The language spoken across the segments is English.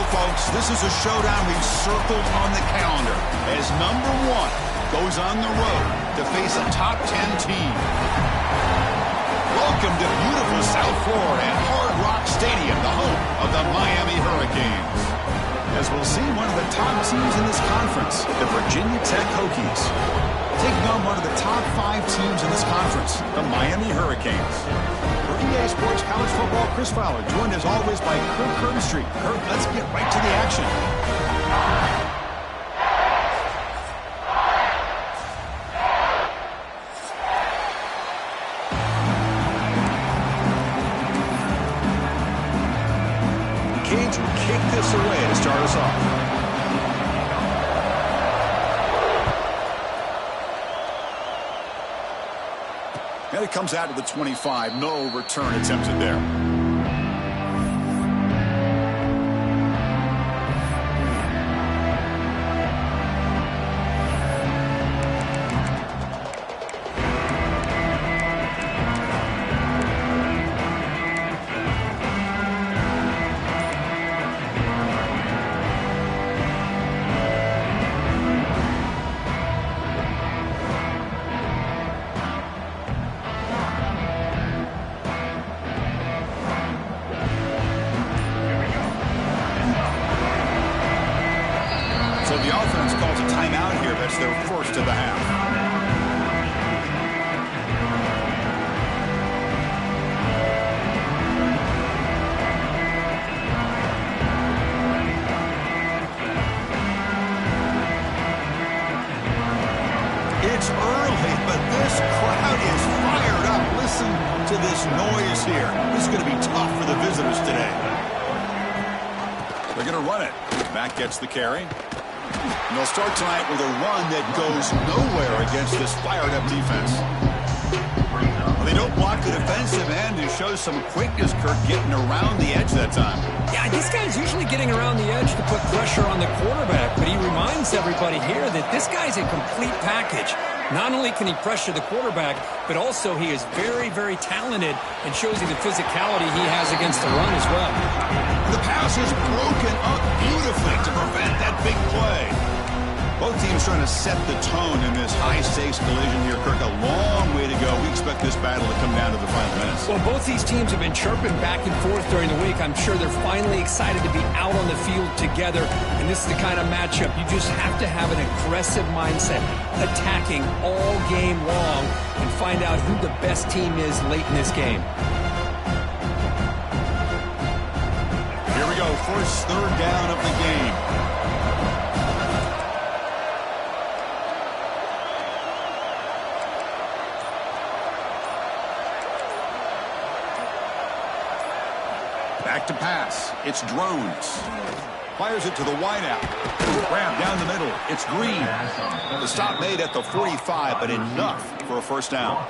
folks, this is a showdown we've circled on the calendar as number 1 goes on the road to face a top 10 team. Welcome to beautiful South Florida at Hard Rock Stadium, the home of the Miami Hurricanes. As we'll see one of the top teams in this conference, the Virginia Tech Hokies, taking on one of the top 5 teams in this conference, the Miami Hurricanes. For EA Sports College Football, Chris Fowler, joined as always by Kirk Herbstreit. Kirk, let's get right to the action. Canes will kick this away to start us off. And it comes out to the 25. No return attempted there. So the offense calls a timeout here. That's their first of the half. It's early, but this crowd is fired up. Listen to this noise here. This is going to be tough for the visitors today. They're going to run it. Matt gets the carry. And they'll start tonight with a run that goes nowhere against this fired-up defense. Well, they don't block the defensive end, who shows some quickness, Kirk, getting around the edge that time. Yeah, this guy's usually getting around the edge to put pressure on the quarterback, but he reminds everybody here that this guy's a complete package. Not only can he pressure the quarterback, but also he is very, very talented and shows you the physicality he has against the run as well. The pass is broken up beautifully to prevent that big play. Both teams trying to set the tone in this high-stakes collision here, Kirk. A long way to go. We expect this battle to come down to the final minutes. Well, both these teams have been chirping back and forth during the week. I'm sure they're finally excited to be out on the field together. And this is the kind of matchup you just have to have an aggressive mindset, attacking all game long, and find out who the best team is late in this game. Here we go. First third down of the game. Back to pass. It's Drones. Fires it to the wideout. Grab down the middle. It's Green. The stop made at the 45, but enough for a first down.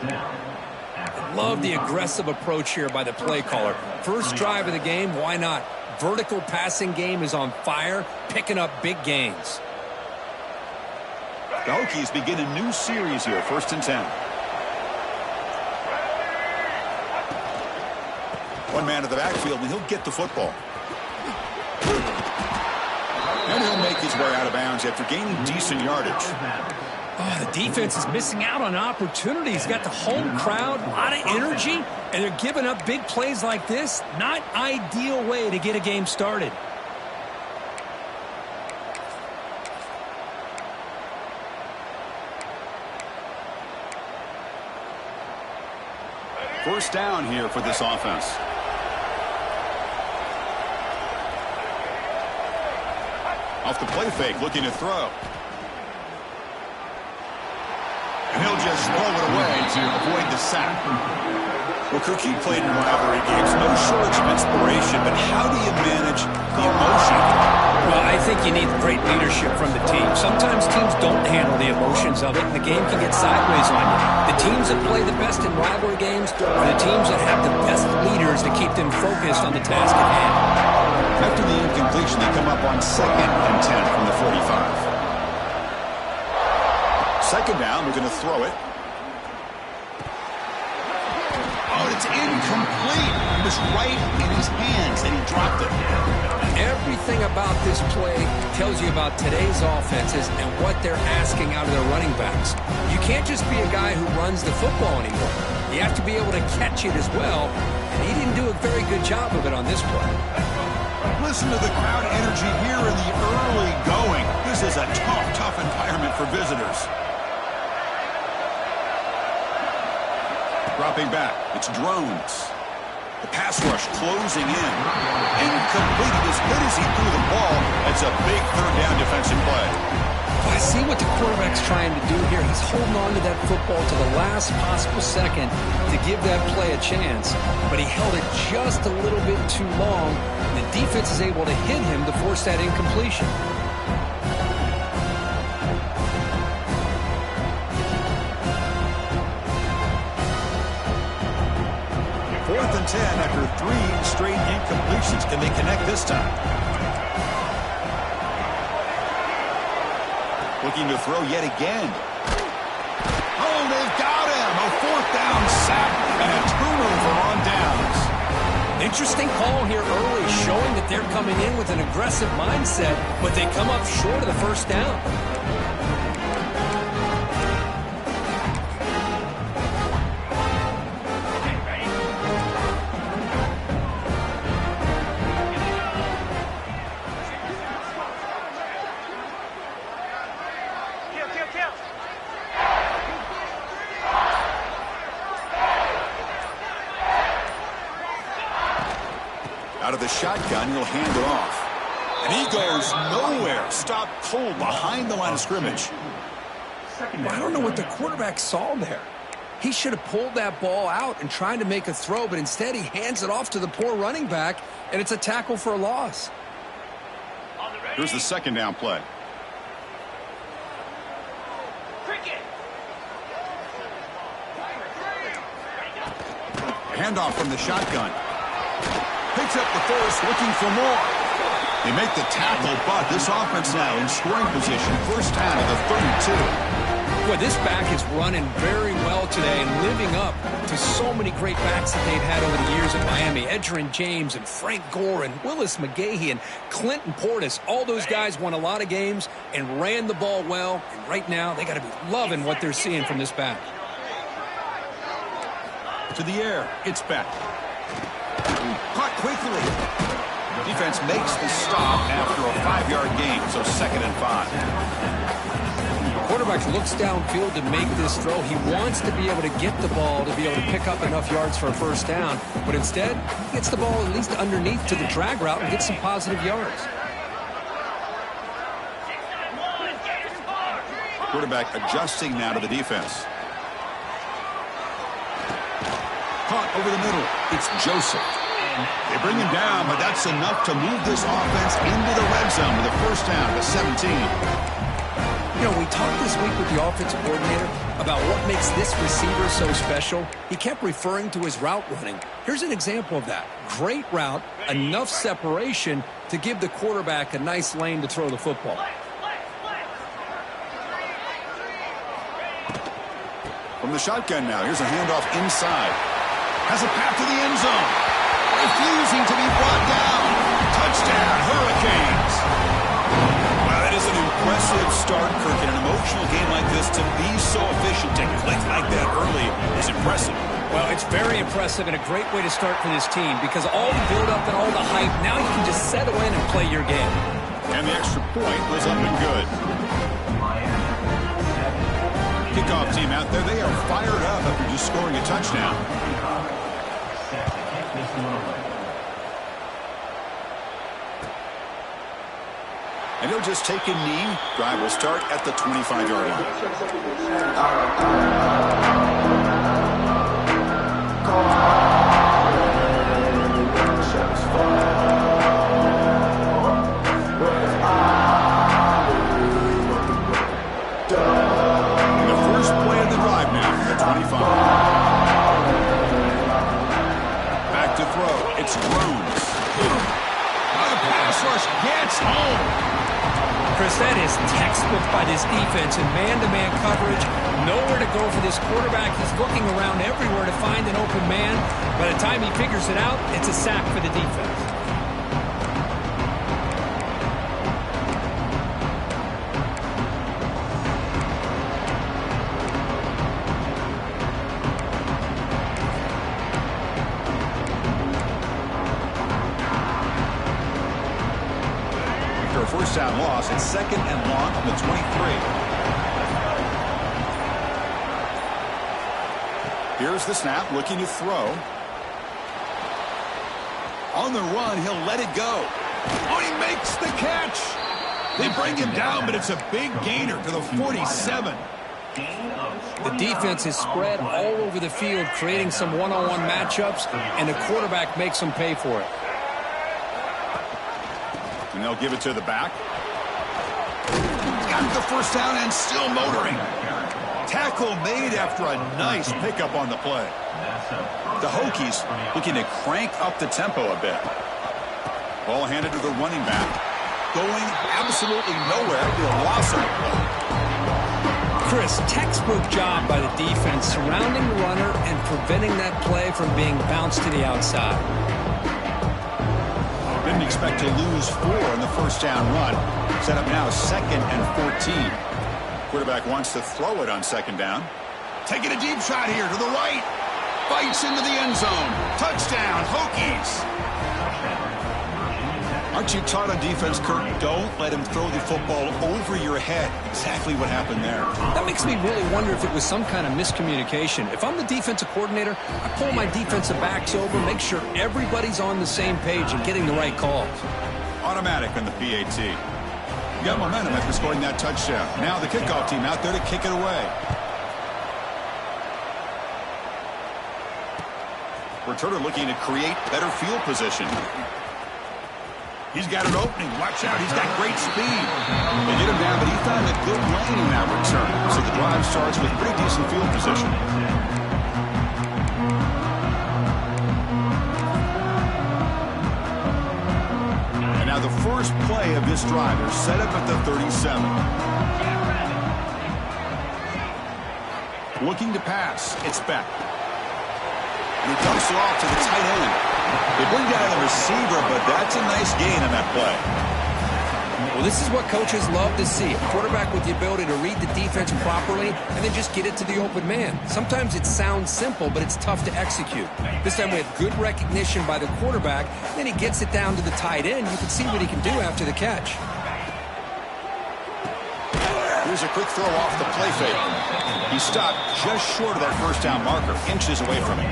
Love the aggressive approach here by the play caller. First drive of the game, why not? Vertical passing game is on fire, picking up big gains. The Hokies begin a new series here, 1st and 10. One man to the backfield, and he'll get the football. And he'll make his way out of bounds after gaining decent yardage. Oh, the defense is missing out on opportunities. Got the home crowd, a lot of energy, and they're giving up big plays like this. Not ideal way to get a game started. First down here for this offense. Off the play fake, looking to throw. And he'll just throw it away to avoid the sack. Well, Kirk, he played in rivalry games. No shortage of inspiration, but how do you manage the emotion? Well, I think you need great leadership from the team. Sometimes teams don't handle the emotions of it, and the game can get sideways on you. The teams that play the best in rivalry games are the teams that have the best leaders to keep them focused on the task at hand. After the incompletion, they come up on 2nd and 10 from the 45. Second down, we're going to throw it. Oh, it's incomplete. It was right in his hands, and he dropped it. Everything about this play tells you about today's offenses and what they're asking out of their running backs. You can't just be a guy who runs the football anymore. You have to be able to catch it as well, and he didn't do a very good job of it on this play. Listen to the crowd energy here in the early going. This is a tough environment for visitors. Dropping back, it's Drones. The pass rush closing in. Incomplete. As good as he threw the ball, it's a big third down defensive play. I see what the quarterback's trying to do here. He's holding on to that football to the last possible second to give that play a chance. But he held it just a little bit too long. And the defense is able to hit him to force that incompletion. 4th and 10 after 3 straight incompletions. Can they connect this time? Looking to throw yet again. Oh, they've got him. A 4th down sack and a turnover on downs. Interesting call here early, showing that they're coming in with an aggressive mindset, but they come up short of the first down. Out of the shotgun, he'll hand it off. And he goes nowhere. Stopped cold behind the line of scrimmage. I don't know what the quarterback saw there. He should have pulled that ball out and tried to make a throw, but instead he hands it off to the poor running back, and it's a tackle for a loss. Here's the 2nd down play. Handoff from the shotgun. Picks up the first, looking for more. They make the tackle, but this offense now in scoring position. First down at the 32. Boy, this back is running very well today and living up to so many great backs that they've had over the years at Miami. Edgerrin James and Frank Gore and Willis McGahee and Clinton Portis. All those guys won a lot of games and ran the ball well. And right now, they got to be loving what they're seeing from this back. To the air, it's back. Caught quickly. Defense makes the stop after a 5-yard gain, so 2nd and 5. The quarterback looks downfield to make this throw. He wants to be able to get the ball to be able to pick up enough yards for a first down, but instead, he gets the ball at least underneath to the drag route and gets some positive yards. Quarterback adjusting now to the defense. Caught over the middle. It's Joseph. They bring him down, but that's enough to move this offense into the red zone with a first down at the 17. You know, we talked this week with the offensive coordinator about what makes this receiver so special. He kept referring to his route running. Here's an example of that. Great route, enough separation to give the quarterback a nice lane to throw the football. From the shotgun now, here's a handoff inside. Has a path to the end zone. Refusing to be brought down. Touchdown, Hurricanes. Well, that is an impressive start, Kirk. In an emotional game like this, to be so efficient and click like that early is impressive. Well, it's very impressive and a great way to start for this team because all the build-up and all the hype, now you can just settle in and play your game. And the extra point was up and good. Kickoff team out there, they are fired up after just scoring a touchdown. And he'll just take a knee. Drive will start at the 25-yard line. And the first play of the drive now from the 25. Back to throw. It's Drones. The pass rush gets home. Chris, that is textbook by this defense in man-to-man coverage. Nowhere to go for this quarterback. He's looking around everywhere to find an open man. By the time he figures it out, it's a sack for the defense. after a first down loss. It's 2nd and long from the 23. Here's the snap, looking to throw. On the run, he'll let it go. Oh, he makes the catch. They bring him down, but it's a big gainer to the 47. The defense is spread all over the field, creating some one-on-one matchups, and the quarterback makes them pay for it. And they'll give it to the back. Got the first down and still motoring. Tackle made after a nice pickup on the play. The Hokies looking to crank up the tempo a bit. Ball handed to the running back. Going absolutely nowhere. They'll loss on the play. Chris, textbook job by the defense surrounding the runner and preventing that play from being bounced to the outside. Didn't expect to lose 4 in the first down run. Set up now 2nd and 14. Quarterback wants to throw it on 2nd down. Taking a deep shot here to the right. Bites into the end zone. Touchdown, Hokies. Aren't you taught on defense, Kirk? Don't let him throw the football over your head. Exactly what happened there. That makes me really wonder if it was some kind of miscommunication. If I'm the defensive coordinator, I pull my defensive backs over, make sure everybody's on the same page and getting the right calls. Automatic on the PAT. You got momentum after scoring that touchdown. Now the kickoff team out there to kick it away. Returner looking to create better field position. He's got an opening. Watch out. He's got great speed. They get him down, but he found a good lane in that return. So the drive starts with pretty decent field position. And now the first play of this drive. They're set up at the 37. Looking to pass. It's Beck. And he dumps it off to the tight end. They bring down the receiver, but that's a nice gain on that play. Well, this is what coaches love to see. A quarterback with the ability to read the defense properly and then just get it to the open man. Sometimes it sounds simple, but it's tough to execute. This time we have good recognition by the quarterback. Then he gets it down to the tight end. You can see what he can do after the catch. Here's a quick throw off the play fake. He stopped just short of that first down marker, inches away from it.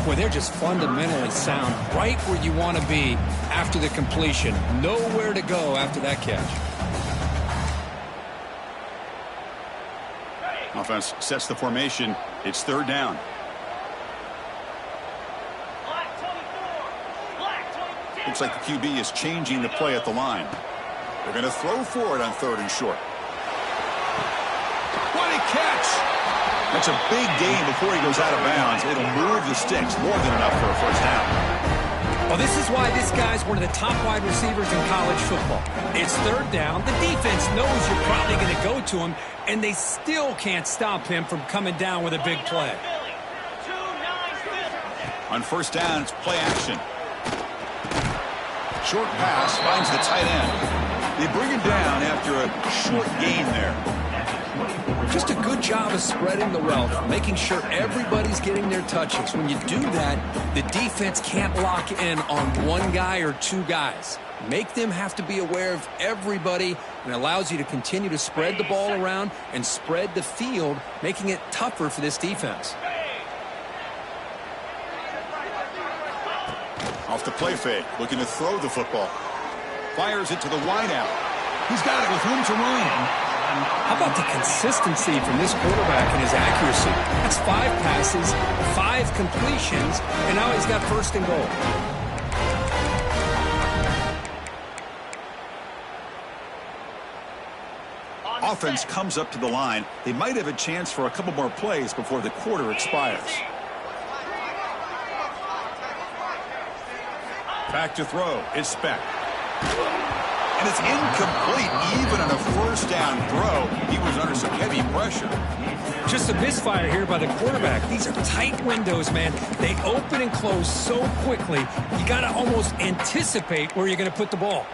Boy, they're just fundamentally sound, right where you want to be after the completion. Nowhere to go after that catch. Offense sets the formation. It's 3rd down. Looks like the QB is changing the play at the line. They're going to throw for it on 3rd and short. What a catch! That's a big gain before he goes out of bounds. It'll move the sticks more than enough for a first down. Well, this is why this guy's one of the top wide receivers in college football. It's 3rd down. The defense knows you're probably going to go to him, and they still can't stop him from coming down with a big play. On first down, it's play action. Short pass finds the tight end. They bring him down after a short gain there. Just a good job of spreading the wealth, making sure everybody's getting their touches. When you do that, the defense can't lock in on one guy or 2 guys. Make them have to be aware of everybody, and allows you to continue to spread the ball around and spread the field, making it tougher for this defense. Off the play fake, looking to throw the football. Fires it to the wideout. He's got it with room to run. How about the consistency from this quarterback and his accuracy? That's 5 passes, 5 completions, and now he's got 1st and goal. Offense comes up to the line. They might have a chance for a couple more plays before the quarter expires. Back to throw. It's Beck. And it's incomplete. Even on a first down throw, he was under some heavy pressure. Just a misfire here by the quarterback. These are tight windows, man. They open and close so quickly, you got to almost anticipate where you're going to put the ball.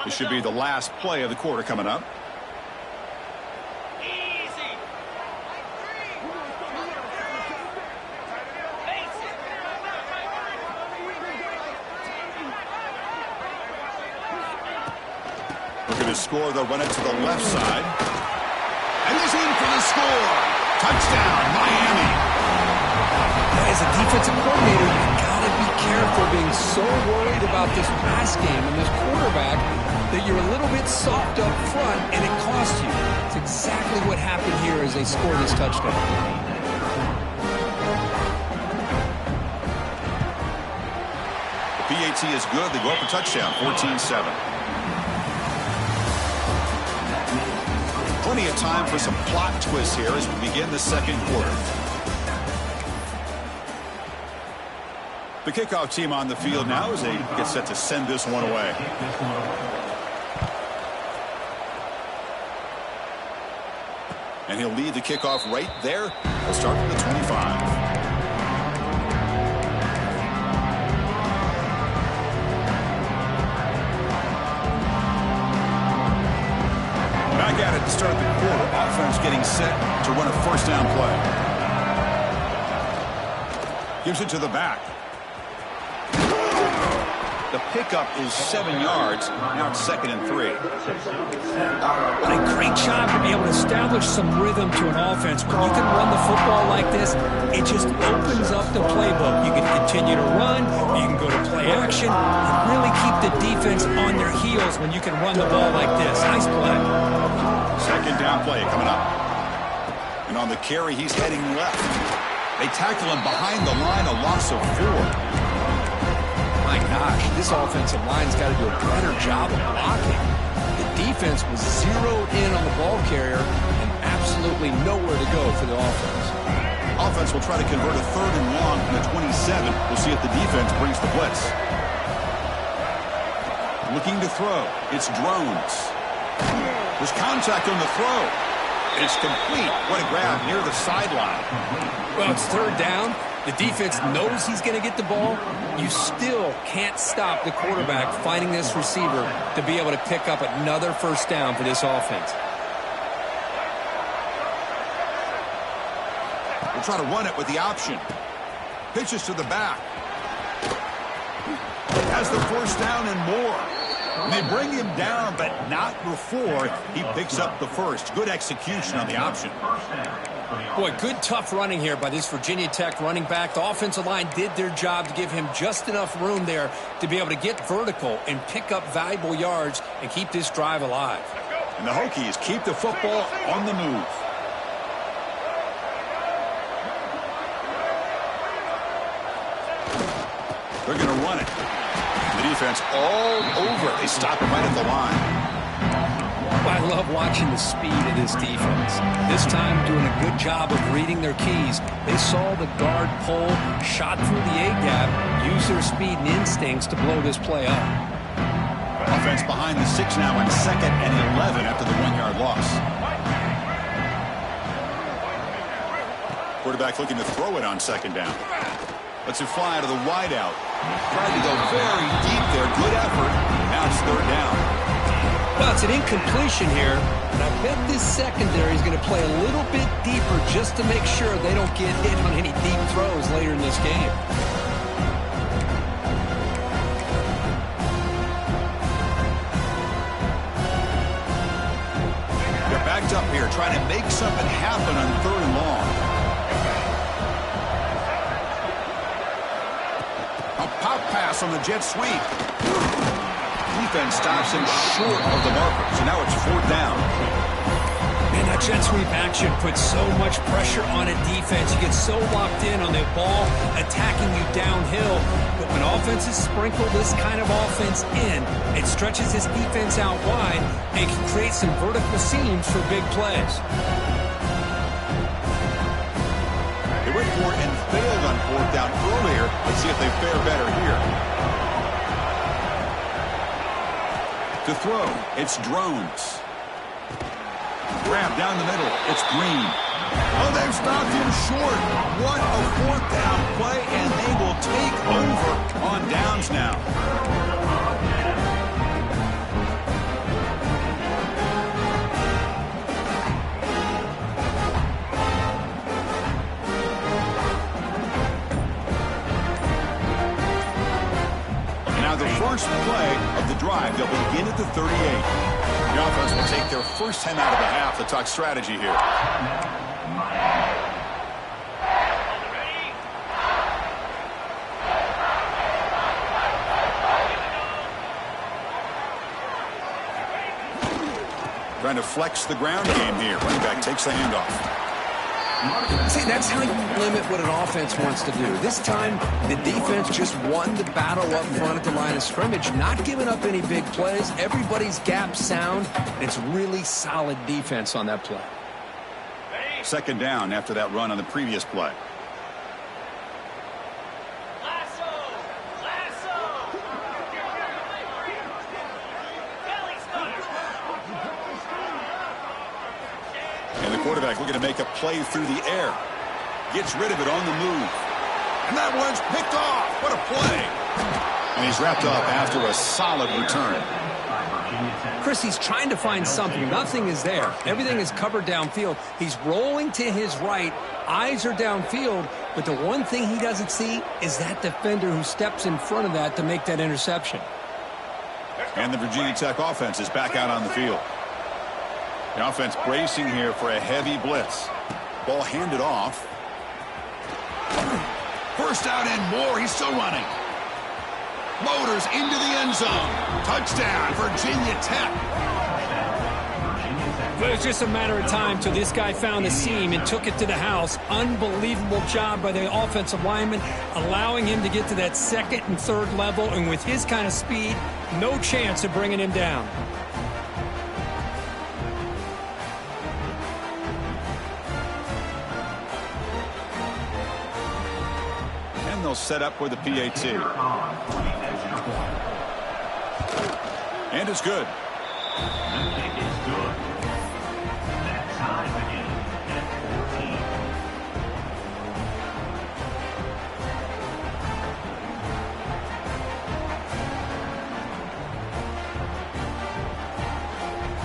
This should be the last play of the quarter coming up. Looking to score, they'll run it to the left side. And he's in for the score. Touchdown, Miami. As a defensive coordinator, you got to be careful being so worried about this pass game and this quarterback that you're a little bit soft up front and it costs you. It's exactly what happened here as they scored this touchdown. PAT is good. They go up a touchdown, 14-7. Plenty of time for some plot twists here as we begin the second quarter. The kickoff team on the field now as they get set to send this one away. And he'll lead the kickoff right there. He'll start from the 25. At it to start the quarter. Offense getting set to run a first down play. Gives it to the back. The pickup is 7 yards. Now it's 2nd and 3. What a great job to be able to establish some rhythm to an offense. When you can run the football like this, it just opens up the playbook. You can continue to run, you can go to play action, and really keep the defense on their heels when you can run the ball like this. Nice play. Second down play coming up. And on the carry, he's heading left. They tackle him behind the line, a loss of 4. My gosh, this offensive line's got to do a better job of blocking. The defense was zeroed in on the ball carrier and absolutely nowhere to go for the offense. Offense will try to convert a 3rd and long from the 27. We'll see if the defense brings the blitz. Looking to throw. It's Drones. There's contact on the throw. It's complete. What a grab near the sideline. Well, it's 3rd down. The defense knows he's going to get the ball. You still can't stop the quarterback finding this receiver to be able to pick up another first down for this offense. We'll try to run it with the option. Pitches to the back. Has the first down and more. And they bring him down, but not before he picks up the first. Good execution on the option. Boy, good tough running here by this Virginia Tech running back. The offensive line did their job to give him just enough room there to be able to get vertical and pick up valuable yards and keep this drive alive. And the Hokies keep the football on the move. They're going to run it. The defense all over it. They stop him right at the line. I love watching the speed of this defense. This time doing a good job of reading their keys. They saw the guard pull, shot through the A-gap, used their speed and instincts to blow this play up. Offense behind the 6 now on 2nd and 11 after the 1-yard loss. Quarterback looking to throw it on 2nd down. Lets it fly to the wideout. Tried to go very deep there. Good effort. Now it's 3rd down. Well, it's an incompletion here, and I bet this secondary is going to play a little bit deeper just to make sure they don't get hit on any deep throws later in this game. They're backed up here, trying to make something happen on 3rd and long. A pop pass on the jet sweep. Defense stops him short of the marker, so now it's 4th down. Man, that jet sweep action puts so much pressure on a defense. You get so locked in on the ball attacking you downhill. But when offenses sprinkle this kind of offense in, it stretches this defense out wide and can create some vertical seams for big plays. They went for it and failed on 4th down earlier. Let's see if they fare better here. To throw, it's Drones. Grab down the middle, it's Green. Oh, they've stopped him short. What a 4th down play, and they will take over on downs now. Now the first play of the drive, they'll begin at the 38. The offense will take their first time out of the half to talk strategy here. Trying to flex the ground game here. Running back takes the handoff. See, that's how you limit what an offense wants to do. This time, the defense just won the battle up front at the line of scrimmage, not giving up any big plays. Everybody's gap sound. It's really solid defense on that play. Second down after that run on the previous play. Quarterback looking to make a play through the air. Gets rid of it on the move. And that one's picked off. What a play. And he's wrapped up after a solid return. Chris, he's trying to find something. Nothing is there. Everything is covered downfield. He's rolling to his right. Eyes are downfield. But the one thing he doesn't see is that defender who steps in front of that to make that interception. And the Virginia Tech offense is back out on the field. The offense bracing here for a heavy blitz. Ball handed off. First out and more. He's still running. Motors into the end zone. Touchdown, Virginia Tech. But it was just a matter of time till this guy found the seam and took it to the house. Unbelievable job by the offensive lineman, allowing him to get to that second and third level. And with his kind of speed, no chance of bringing him down. Set up for the PAT. And it's good.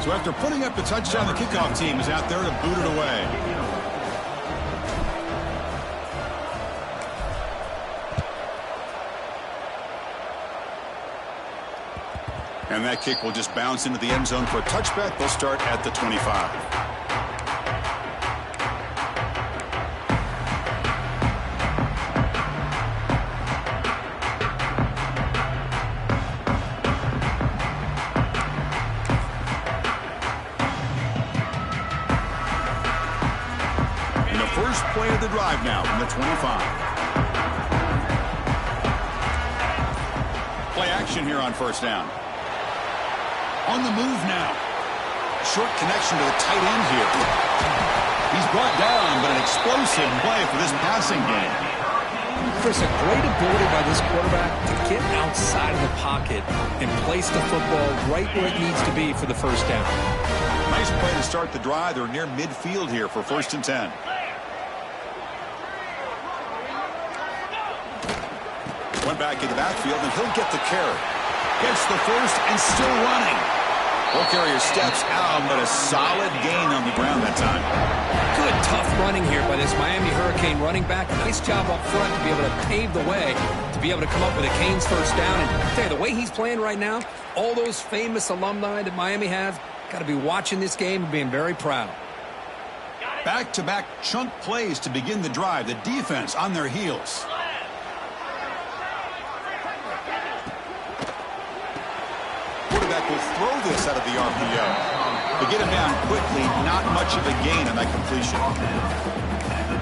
So after putting up the touchdown, the kickoff team is out there to boot it away. And that kick will just bounce into the end zone for a touchback. They'll start at the 25. And the first play of the drive now from the 25. Play action here on first down. On the move now. Short connection to the tight end here. He's brought down, but an explosive play for this passing game. Chris, a great ability by this quarterback to get outside of the pocket and place the football right where it needs to be for the first down. Nice play to start the drive. They're near midfield here for 1st and 10. Went back in the backfield, and he'll get the carry. Gets the first and still running. Ball carrier steps out, but a solid gain on the ground that time. Good, tough running here by this Miami Hurricane running back. Nice job up front to be able to pave the way, to be able to come up with a Canes first down. And I'll tell you, the way he's playing right now, all those famous alumni that Miami has, got to be watching this game and being very proud. Back-to-back chunk plays to begin the drive. The defense on their heels. Quarterback will throw this out of the RPO. But get him down quickly, not much of a gain on that completion.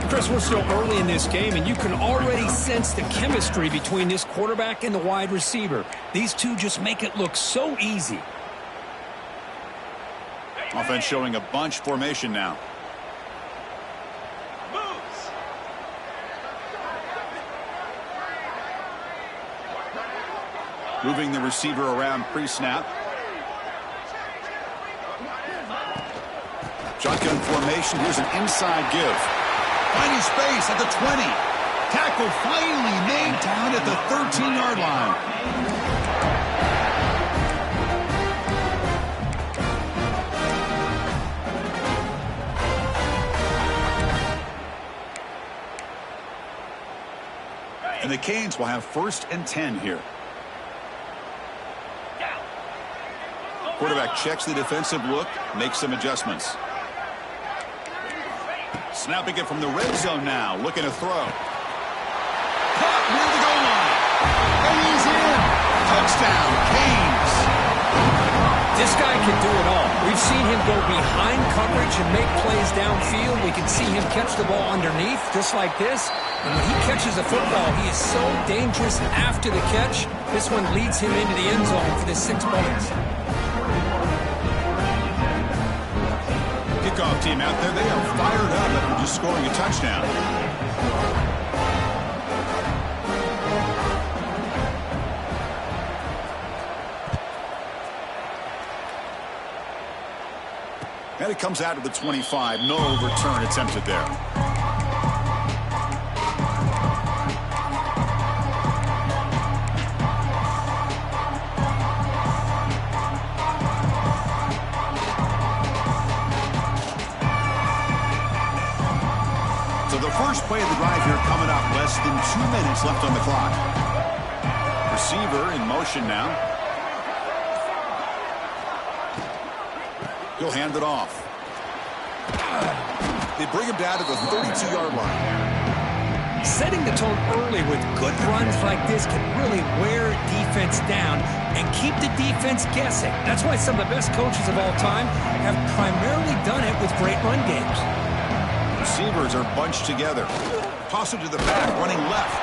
Chris, we're still early in this game, and you can already sense the chemistry between this quarterback and the wide receiver. These two just make it look so easy. Offense showing a bunch formation now. Moving the receiver around pre-snap. Shotgun formation. Here's an inside give. Finding space at the 20. Tackle finally made down at the 13-yard line. And the Canes will have 1st and 10 here. Quarterback checks the defensive look, makes some adjustments. Snapping it from the red zone now, looking to throw. Caught near the goal line. And he's in. Touchdown, Canes. This guy can do it all. We've seen him go behind coverage and make plays downfield. We can see him catch the ball underneath, just like this. And when he catches a football, he is so dangerous after the catch. This one leads him into the end zone for the 6 points. Kickoff team out there, they are fired up after just scoring a touchdown. And it comes out to the 25. No return attempted there. So the first play of the drive here coming up. Less than 2 minutes left on the clock. Receiver in motion now. He'll hand it off. They bring him down to the 32-yard line. Setting the tone early with good runs like this can really wear defense down and keep the defense guessing. That's why some of the best coaches of all time have primarily done it with great run games. Receivers are bunched together. Toss it to the back, running left.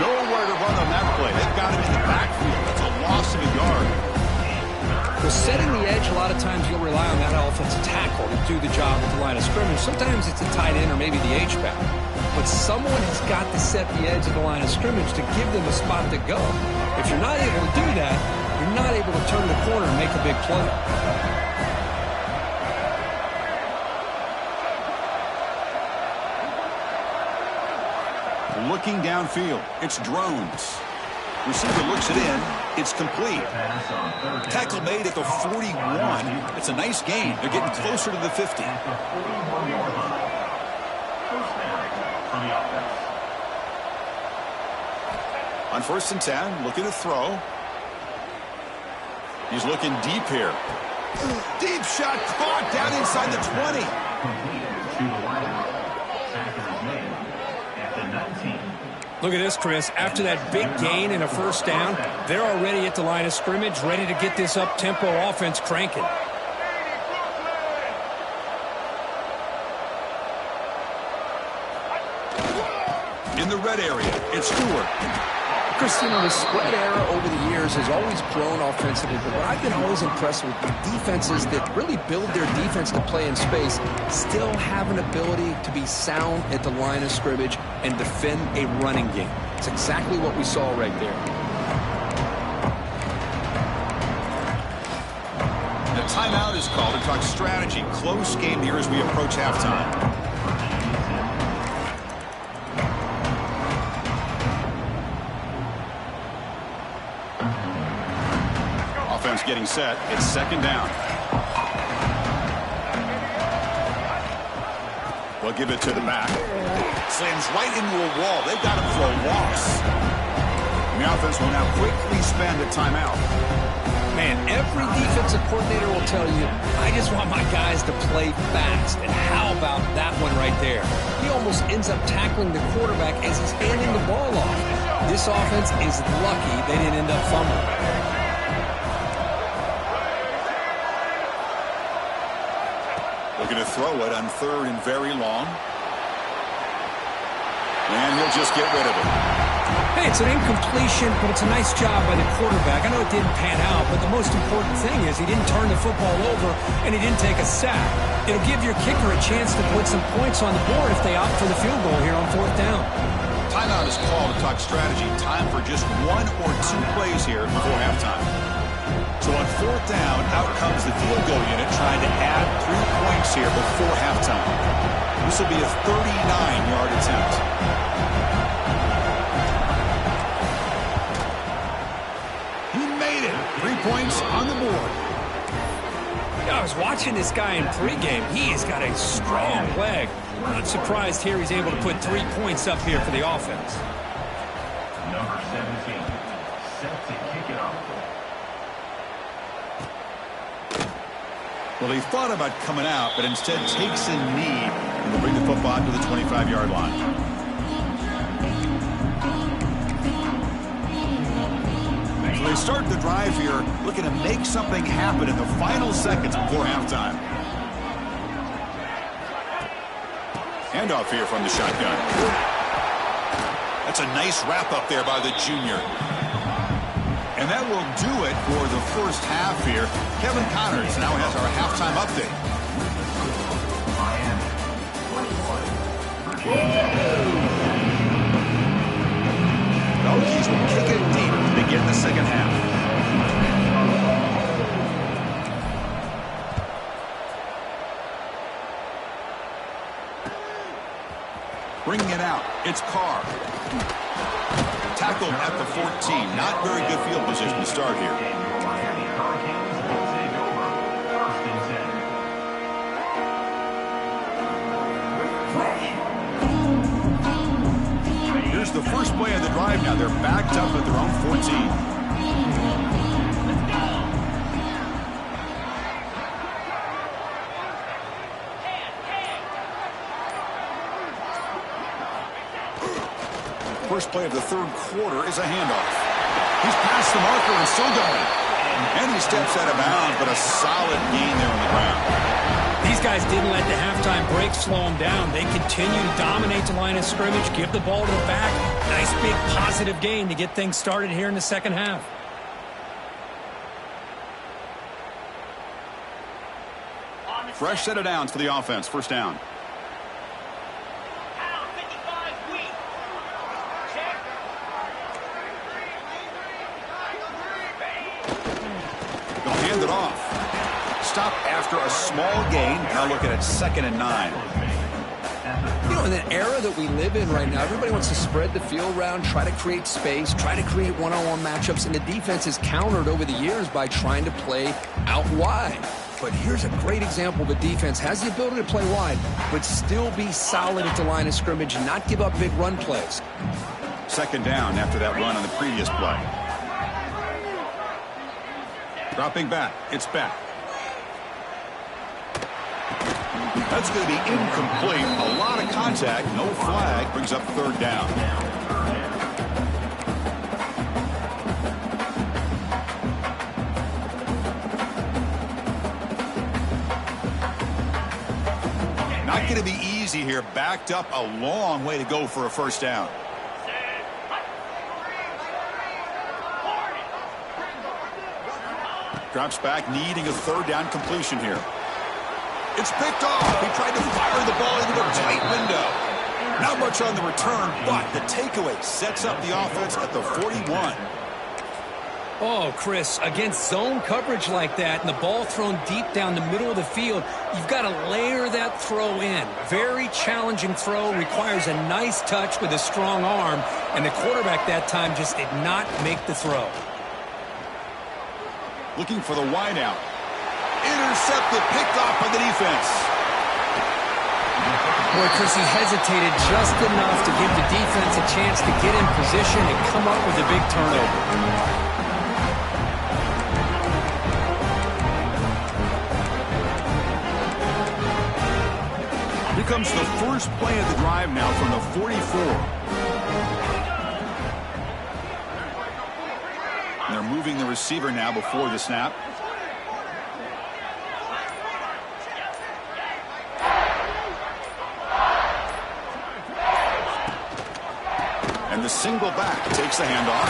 Nowhere to run on that play. They've got him in the backfield. That's a loss of a yard. Well, setting the edge, a lot of times you'll rely on that offensive tackle to do the job at the line of scrimmage. Sometimes it's a tight end or maybe the H-back. But someone has got to set the edge of the line of scrimmage to give them a spot to go. If you're not able to do that, you're not able to turn the corner and make a big play. Looking downfield, it's drones. Receiver looks it in. It's complete. Tackle made at the 41. It's a nice gain. They're getting closer to the 50. On 1st and 10, looking to throw. He's looking deep here. Deep shot caught down inside the 20. Look at this, Chris. After that big gain and a first down, they're already at the line of scrimmage, ready to get this up-tempo offense cranking. In the red area, it's Stewart. Chris, you know, the spread era over the years has always grown offensively, but what I've been always impressed with defenses that really build their defense to play in space still have an ability to be sound at the line of scrimmage and defend a running game. It's exactly what we saw right there. The timeout is called to talk strategy. Close game here as we approach halftime. Offense getting set. It's 2nd down. We'll give it to the back. Slams right into a wall. They've got him for a loss. And the offense will now quickly spend a timeout. Man, every defensive coordinator will tell you, I just want my guys to play fast. And how about that one right there? He almost ends up tackling the quarterback as he's handing the ball off. This offense is lucky they didn't end up fumbling. Looking to throw it on 3rd and very long. And he'll just get rid of it. Hey, it's an incompletion, but it's a nice job by the quarterback. I know it didn't pan out, but the most important thing is he didn't turn the football over and he didn't take a sack. It'll give your kicker a chance to put some points on the board if they opt for the field goal here on 4th down. Timeout is called to talk strategy. Time for just 1 or 2 plays here before halftime. So on 4th down, out comes the field goal unit trying to add 3 points here before halftime. This will be a 39-yard attempt. He made it. 3 points on the board. I was watching this guy in pregame. He has got a strong leg. I'm not surprised here he's able to put 3 points up here for the offense. Number 17, set to kick it off. Well, he thought about coming out, but instead takes a knee and will bring the football out to the 25-yard line. So they start the drive here, looking to make something happen in the final seconds before halftime. Handoff here from the shotgun. That's a nice wrap-up there by the junior. And that will do it for the first half here. Kevin Connors now has our halftime update. The Hokies will kick it deep to begin the second half. Bringing it out, it's Carr. Tackled at the 14. Not very good field position to start here. Here's the first play of the drive now. They're backed up at their own 14. First play of the third quarter is a handoff. He's past the marker and still going. And he steps out of bounds, but a solid gain there on the ground. These guys didn't let the halftime break slow them down. They continue to dominate the line of scrimmage, give the ball to the back. Nice big positive gain to get things started here in the second half. Fresh set of downs for the offense. First down. Hand it off. Stop after a small gain. Now looking at 2nd and 9. You know, in the era that we live in right now, everybody wants to spread the field around, try to create space, try to create one-on-one matchups, and the defense has countered over the years by trying to play out wide. But here's a great example of a defense has the ability to play wide, but still be solid at the line of scrimmage and not give up big run plays. 2nd down after that run on the previous play. Dropping back. It's back. That's going to be incomplete. A lot of contact. No flag. Brings up 3rd down. Not going to be easy here. Backed up a long way to go for a first down. Drops back, needing a 3rd down completion here. It's picked off. He tried to fire the ball into a tight window. Not much on the return, but the takeaway sets up the offense at the 41. Oh, Chris, against zone coverage like that and the ball thrown deep down the middle of the field, you've got to layer that throw in. Very challenging throw, requires a nice touch with a strong arm, and the quarterback that time just did not make the throw. Looking for the wideout. Intercepted, picked off by the defense. Boy, Chris, he hesitated just enough to give the defense a chance to get in position and come up with a big turnover. Here comes the first play of the drive now from the 44. And they're moving the receiver now before the snap. And the single back takes the handoff.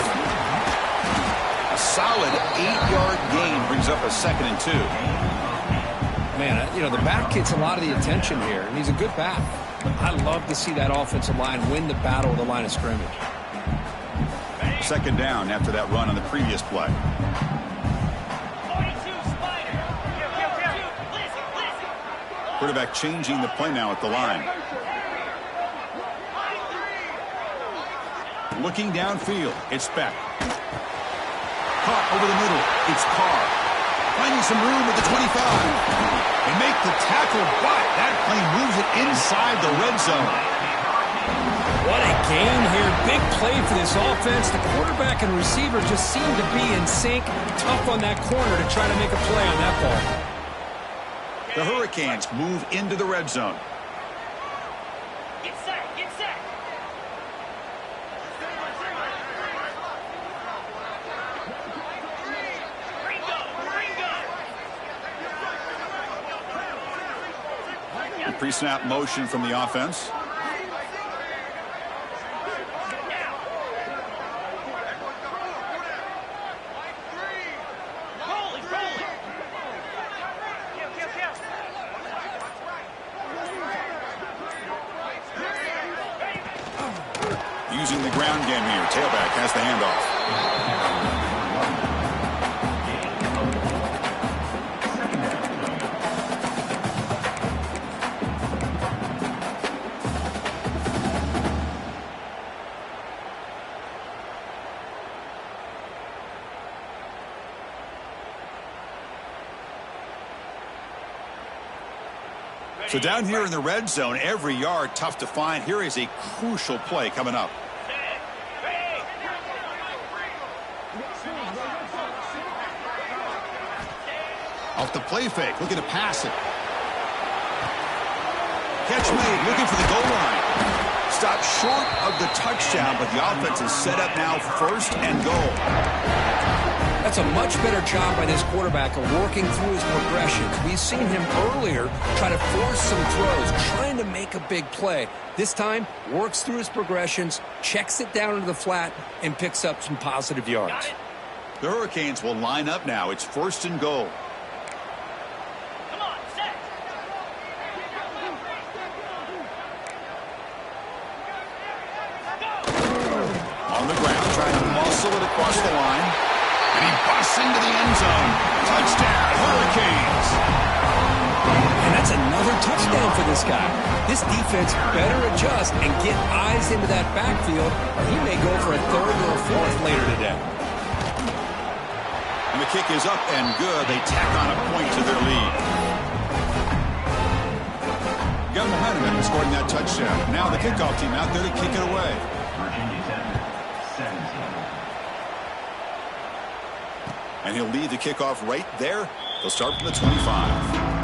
A solid 8-yard gain brings up a 2nd and 2. Man, you know, the back gets a lot of the attention here, and he's a good back. I love to see that offensive line win the battle of the line of scrimmage. 2nd down after that run on the previous play. Quarterback changing the play now at the line. Looking downfield, it's Beck. Caught over the middle, it's Carr. Finding some room at the 25. They make the tackle, but that play moves it inside the red zone. What a gain here. Big play for this offense. The quarterback and receiver just seem to be in sync. Tough on that corner to try to make a play on that ball. The Hurricanes move into the red zone. Get set, get set. Pre-snap motion from the offense. Using the ground game here. Tailback has the handoff. So down here in the red zone, every yard tough to find. Here is a crucial play coming up. Off the play fake, looking to pass it. Catch made, looking for the goal line. Stopped short of the touchdown, but the offense is set up now, first and goal. That's a much better job by this quarterback of working through his progressions. We've seen him earlier try to force some throws, trying to make a big play. This time, works through his progressions, checks it down into the flat, and picks up some positive yards. The Hurricanes will line up now. It's first and goal. Come on, set. On the ground, trying to muscle it across the line. And he busts into the end zone. Touchdown, Hurricanes. And that's another touchdown for this guy. This defense better adjust and get eyes into that backfield, or he may go for a third or a fourth later today. And the kick is up and good. They tack on a point to their lead. Got momentum in scoring that touchdown. Now the kickoff team out there to kick it away. Virginia Tech, 17. And he'll lead the kickoff right there. They'll start from the 25.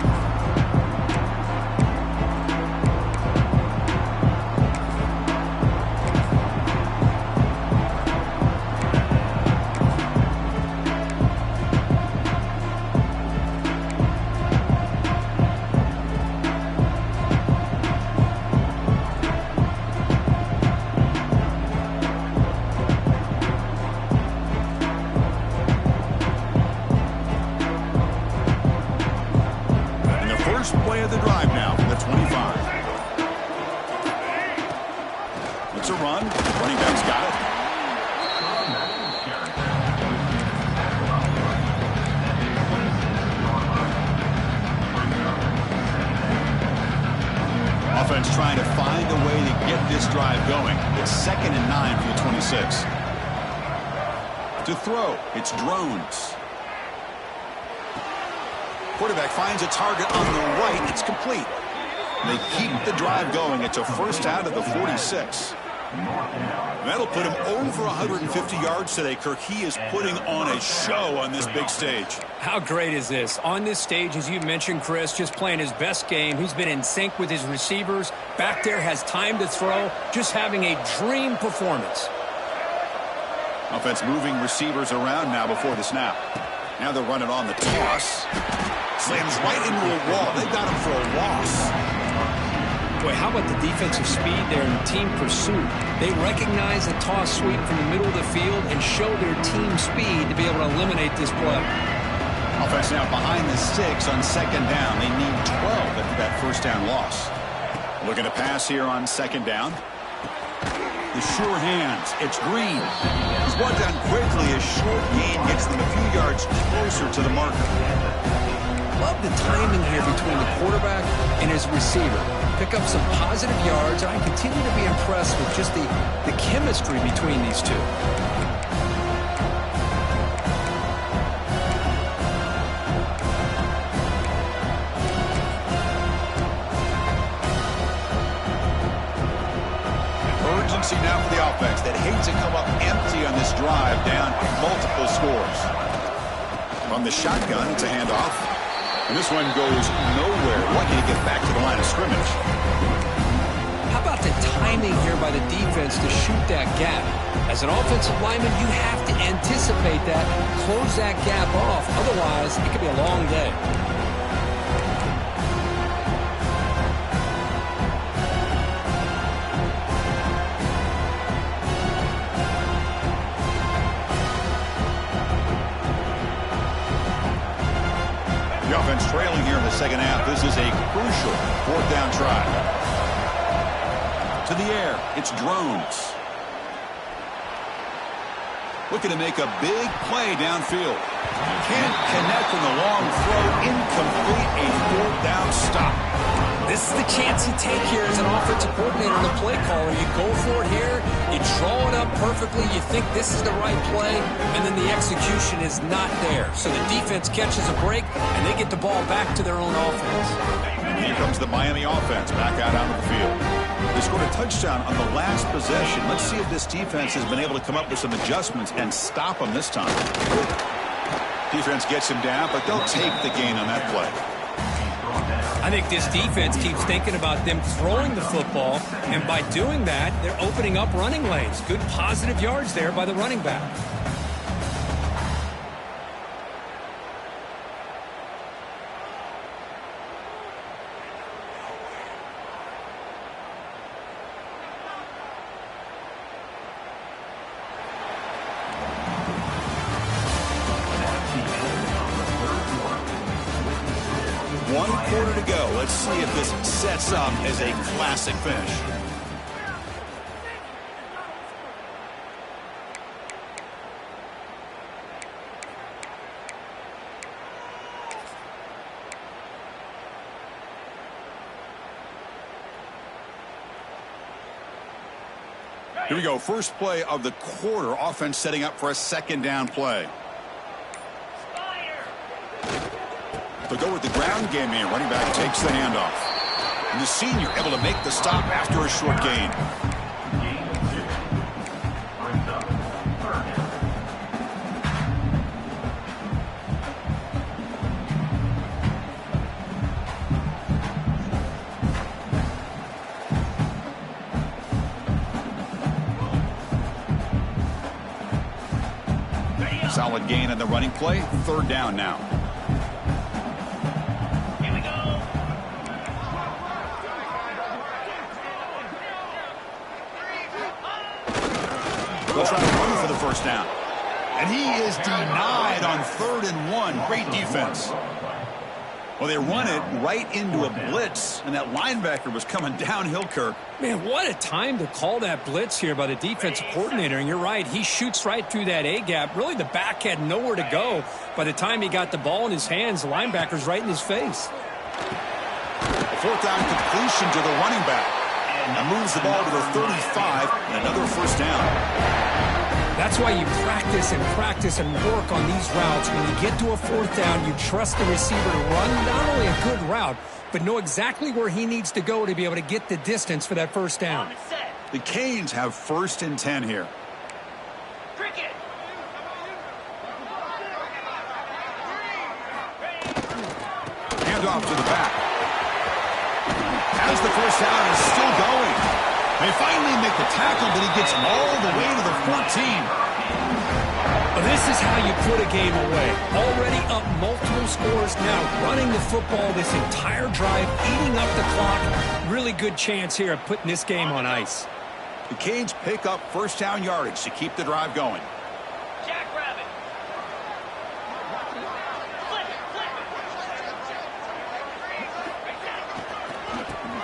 Play of the drive now from the 25. It's a run. Running back's got it. Offense trying to find a way to get this drive going. It's 2nd and 9 from the 26. To throw, it's Drones. Quarterback finds a target on the right. It's complete. They keep the drive going. It's a first out of the 46. That'll put him over 150 yards today, Kirk. He is putting on a show on this big stage. How great is this? On this stage, as you mentioned, Chris, just playing his best game. He's been in sync with his receivers. Back there, has time to throw. Just having a dream performance. Offense moving receivers around now before the snap. Now they're running on the toss. Slams right into a wall. They got him for a loss. Boy, how about the defensive speed there in team pursuit? They recognize the toss sweep from the middle of the field and show their team speed to be able to eliminate this play. Offense now behind the 6 on 2nd down. They need 12 after that first down loss. Looking to pass here on 2nd down. The sure hands. It's Green. He's brought down quickly. A short gain gets them a few yards closer to the marker. Love the timing here between the quarterback and his receiver. Pick up some positive yards. I continue to be impressed with just the chemistry between these two. Urgency now for the offense that hates to come up empty on this drive, down multiple scores. From the shotgun, it's a handoff. And this one goes nowhere. Lucky to get back to the line of scrimmage. How about the timing here by the defense to shoot that gap? As an offensive lineman, you have to anticipate that, close that gap off. Otherwise, it could be a long day. The offense trailing here in the second half. This is a crucial fourth down try. To the air, it's Drones. Looking to make a big play downfield. Can't connect on the long throw. Incomplete, a fourth down stop. This is the chance you take here as an offensive coordinator and a play caller. You go for it here, you draw it up perfectly, you think this is the right play, and then the execution is not there. So the defense catches a break, and they get the ball back to their own offense. Here comes the Miami offense back out onto the field. They scored a touchdown on the last possession. Let's see if this defense has been able to come up with some adjustments and stop them this time. Defense gets him down, but they'll take the gain on that play. I think this defense keeps thinking about them throwing the football, and by doing that, they're opening up running lanes. Good positive yards there by the running back. One quarter to go. Let's see if this sets up as a classic finish. Here we go. First play of the quarter. Offense setting up for a second down play. They'll go with the ground game here. Running back takes the handoff. And the senior able to make the stop after a short gain. Solid gain on the running play. Third down now. They'll try to run for the first down. And he is denied on 3rd and 1. Great defense. Well, they run it right into a blitz, and that linebacker was coming downhill, Kirk. Man, what a time to call that blitz here by the defensive coordinator. And you're right, he shoots right through that A-gap. Really, the back had nowhere to go. By the time he got the ball in his hands, the linebacker's right in his face. A fourth down completion to the running back. Now moves the ball to the 35, and another first down. That's why you practice and work on these routes. When you get to a fourth down, you trust the receiver to run not only a good route, but know exactly where he needs to go to be able to get the distance for that first down. The Canes have 1st and 10 here. Cricket. Hand off to the back. As the first down is still going. They finally make the tackle, but he gets all the way to the 14. Well, this is how you put a game away. Already up multiple scores, now running the football this entire drive, eating up the clock. Really good chance here of putting this game on ice. The Canes pick up first down yardage to keep the drive going. Jackrabbit.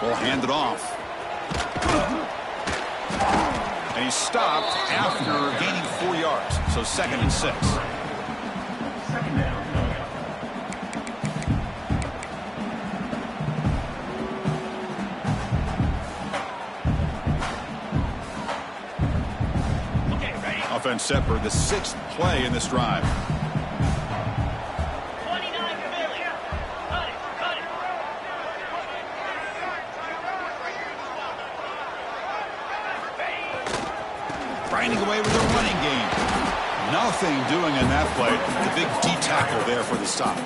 Ball handed off. And he stopped after gaining 4 yards. So 2nd and 6. Second down. Okay, ready? Offense set for the 6th play in this drive. 29 Philly. Cut it, cut it. Grinding away with a running game. Nothing doing in that play. The big D tackle there for the stop.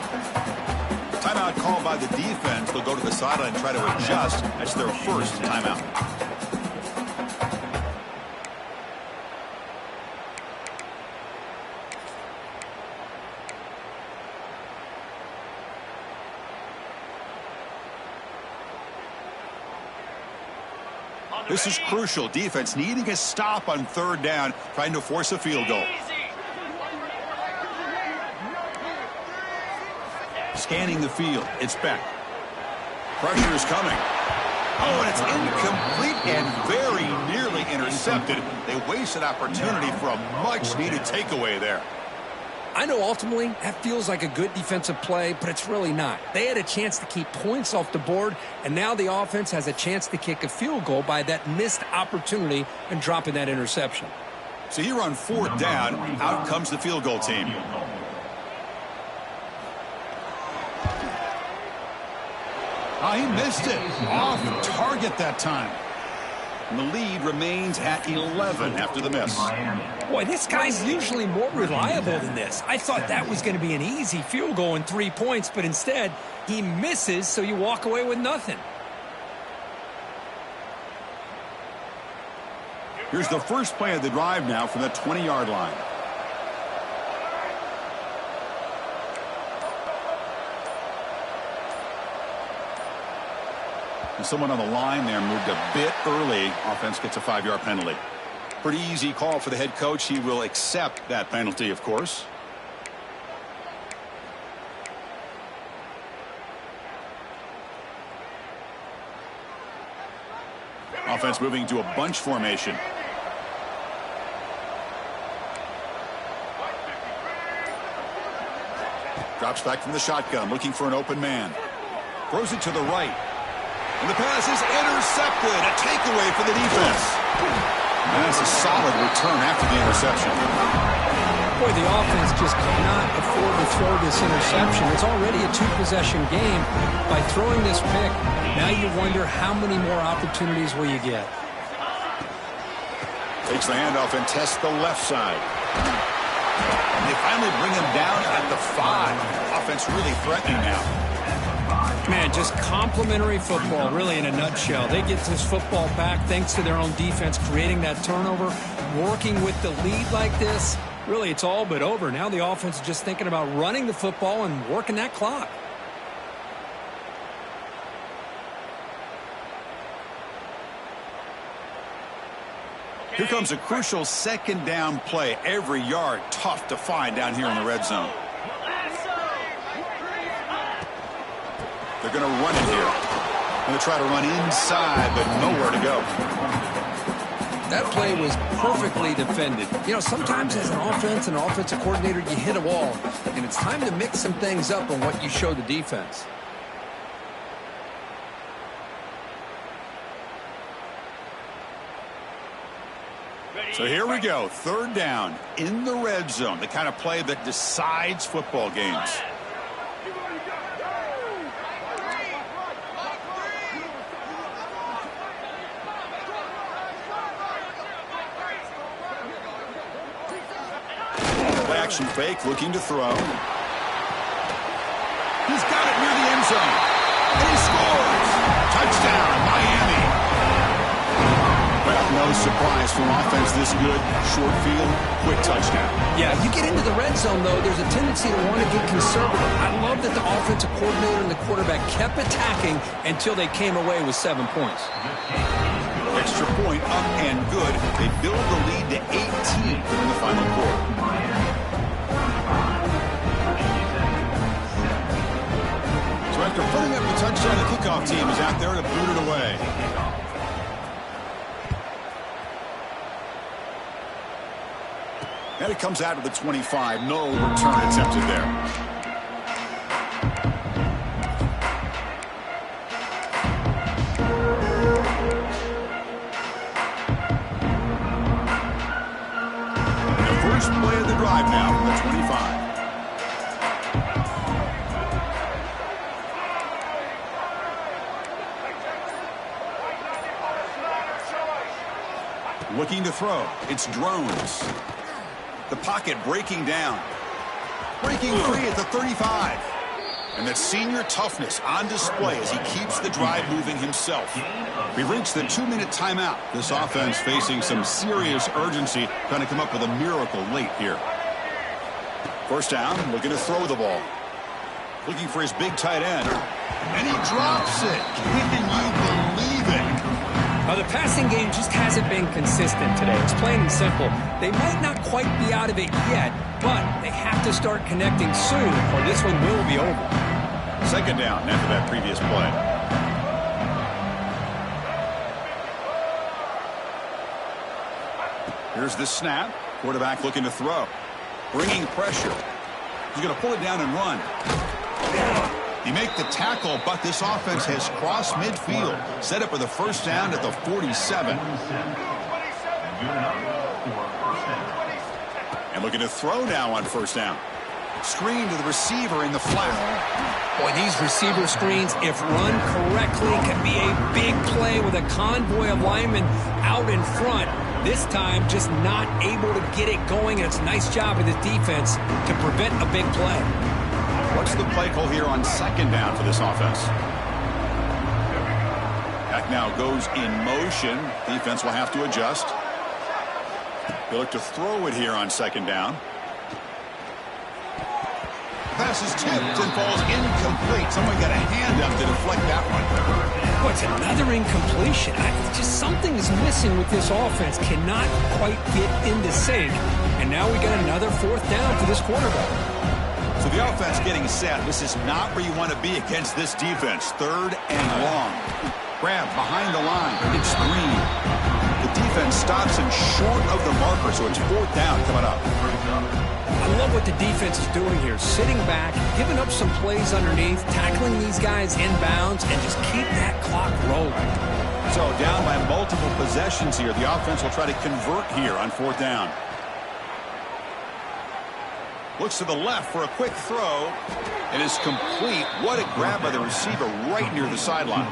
Timeout called by the defense. They'll go to the sideline and try to adjust. That's their first timeout. This is crucial. Defense needing a stop on third down, trying to force a field goal. Scanning the field. It's Beck. Pressure is coming. Oh, and it's incomplete and very nearly intercepted. They wasted opportunity for a much-needed takeaway there. I know ultimately that feels like a good defensive play, but it's really not. They had a chance to keep points off the board, and now the offense has a chance to kick a field goal by that missed opportunity and dropping that interception. So here on fourth down, out comes the field goal team. Oh, he missed it. Off target that time. And the lead remains at 11 after the miss. Boy, this guy's usually more reliable than this. I thought that was going to be an easy field goal and 3 points, but instead, he misses, so you walk away with nothing. Here's the first play of the drive now from the 20-yard line. And someone on the line there moved a bit early. Offense gets a 5-yard penalty. Pretty easy call for the head coach. He will accept that penalty, of course. Offense moving to a bunch formation. Drops back from the shotgun, looking for an open man. Throws it to the right. And the pass is intercepted. A takeaway for the defense. And that's a solid return after the interception. Boy, the offense just cannot afford to throw this interception. It's already a two-possession game. By throwing this pick, now you wonder how many more opportunities will you get. Takes the handoff and tests the left side. And they finally bring him down at the 5. Offense really threatening now. Man, just complimentary football, really, in a nutshell. They get this football back thanks to their own defense, creating that turnover, working with the lead like this. Really, it's all but over. Now the offense is just thinking about running the football and working that clock. Here comes a crucial second down play. Every yard tough to find down here in the red zone. They're going to run it here. Going to try to run inside, but nowhere to go. That play was perfectly defended. You know, sometimes as an offense and an offensive coordinator, you hit a wall, and it's time to mix some things up on what you show the defense. So here we go. Third down in the red zone. The kind of play that decides football games. Action fake, looking to throw. He's got it near the end zone. And he scores! Touchdown, Miami. Well, no surprise from offense this good. Short field, quick touchdown. Yeah, you get into the red zone, though, there's a tendency to want to get conservative. I love that the offensive coordinator and the quarterback kept attacking until they came away with 7 points. Extra point up and good. They build the lead to 18 in the final quarter. So after putting up the touchdown, the kickoff team is out there to boot it away. And it comes out to the 25. No return attempted there. First play of the drive now from the 25. Looking to throw. It's Drones. The pocket breaking down. Breaking free at the 35. And that senior toughness on display as he keeps the drive moving himself. We've reached the 2-minute timeout. This offense facing some serious urgency, trying to come up with a miracle late here. First down, looking to throw the ball. Looking for his big tight end. And he drops it. Can you believe it? The passing game just hasn't been consistent today. It's plain and simple. They might not quite be out of it yet, but they have to start connecting soon or this one will be over. Second down after that previous play. Here's the snap. Quarterback looking to throw. Bringing pressure. He's going to pull it down and run. He make the tackle, but this offense has crossed midfield. Set up for the first down at the 47. And looking to throw now on first down. Screen to the receiver in the flat. Boy, these receiver screens, if run correctly, can be a big play with a convoy of linemen out in front. This time, just not able to get it going, and it's a nice job of this defense to prevent a big play. What's the play call here on second down for this offense? Back now goes in motion. Defense will have to adjust. They look to throw it here on second down. Pass is tipped and falls incomplete. Someone got a hand up to deflect that one. Oh, it's another incompletion. Just something is missing with this offense. Cannot quite get into sync. And now we got another fourth down for this quarterback. So the offense getting set. This is not where you want to be against this defense. Third and long. Grab behind the line. It's screen. The defense stops him short of the marker, so it's fourth down coming up. I love what the defense is doing here. Sitting back, giving up some plays underneath, tackling these guys inbounds, and just keep that clock rolling. So down by multiple possessions here. The offense will try to convert here on fourth down. Looks to the left for a quick throw. It is complete. What a grab by the receiver right near the sideline.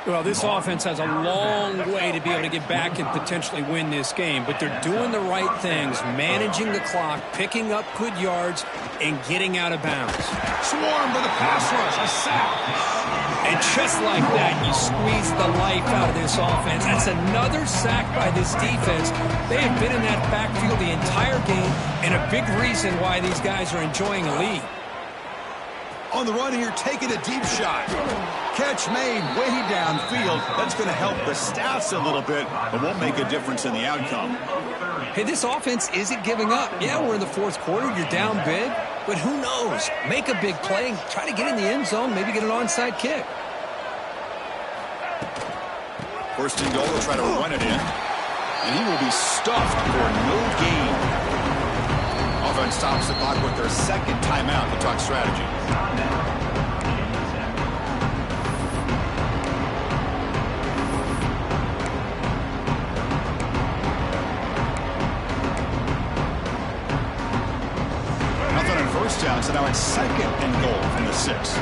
Well, this offense has a long way to be able to get back and potentially win this game, but they're doing the right things, managing the clock, picking up good yards, and getting out of bounds. Swarm for the pass rush, a sack. And just like that, you squeeze the life out of this offense. That's another sack by this defense. They have been in that backfield the entire game, and a big reason why these guys are enjoying a lead. On the run here, taking a deep shot. Catch made way downfield. That's going to help the stats a little bit, but won't make a difference in the outcome. Hey, this offense isn't giving up. Yeah, we're in the fourth quarter. You're down big, but who knows? Make a big play, try to get in the end zone, maybe get an onside kick. First and goal, they'll try to run it in. And he will be stuffed for no gain. Offense stops the clock with their second timeout to talk strategy. Nothing on first down, so now it's second and goal from the 6.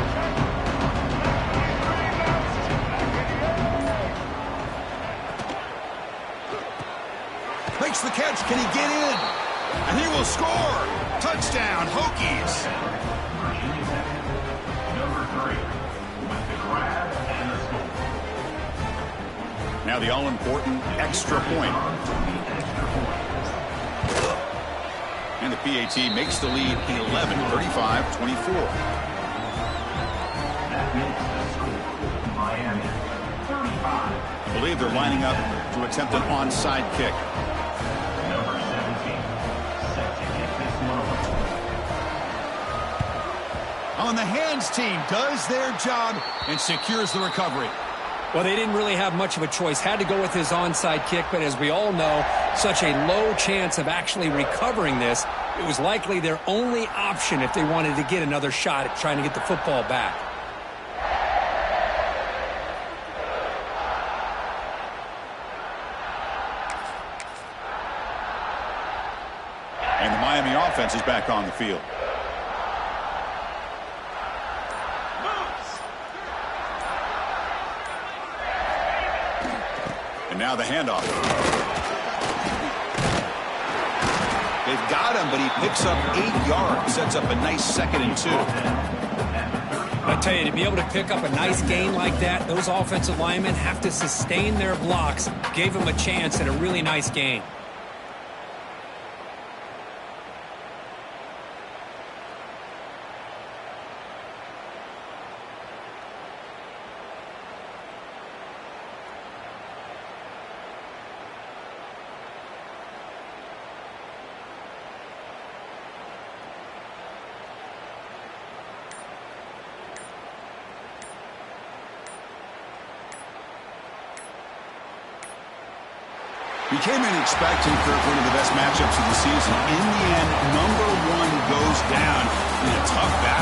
Makes the catch. Can he get in? And he will score. Touchdown, Hokies. Number 3 with the grab and the score. Now the all-important extra point. And the PAT makes the lead 11-35-24. That makes the score Miami 35. I believe they're lining up to attempt an onside kick. Number 17 set to kick this one away. On the hands team does their job and secures the recovery. Well, they didn't really have much of a choice. Had to go with his onside kick, but as we all know, such a low chance of actually recovering this. It was likely their only option if they wanted to get another shot at trying to get the football back. And the Miami offense is back on the field. And now the handoff. They've got him, but he picks up 8 yards. Sets up a nice 2nd and 2. I tell you, to be able to pick up a nice gain like that, those offensive linemen have to sustain their blocks. Gave them a chance at a really nice gain. We came in expecting, Kirk, one of the best matchups of the season. In the end, number one goes down in a tough battle.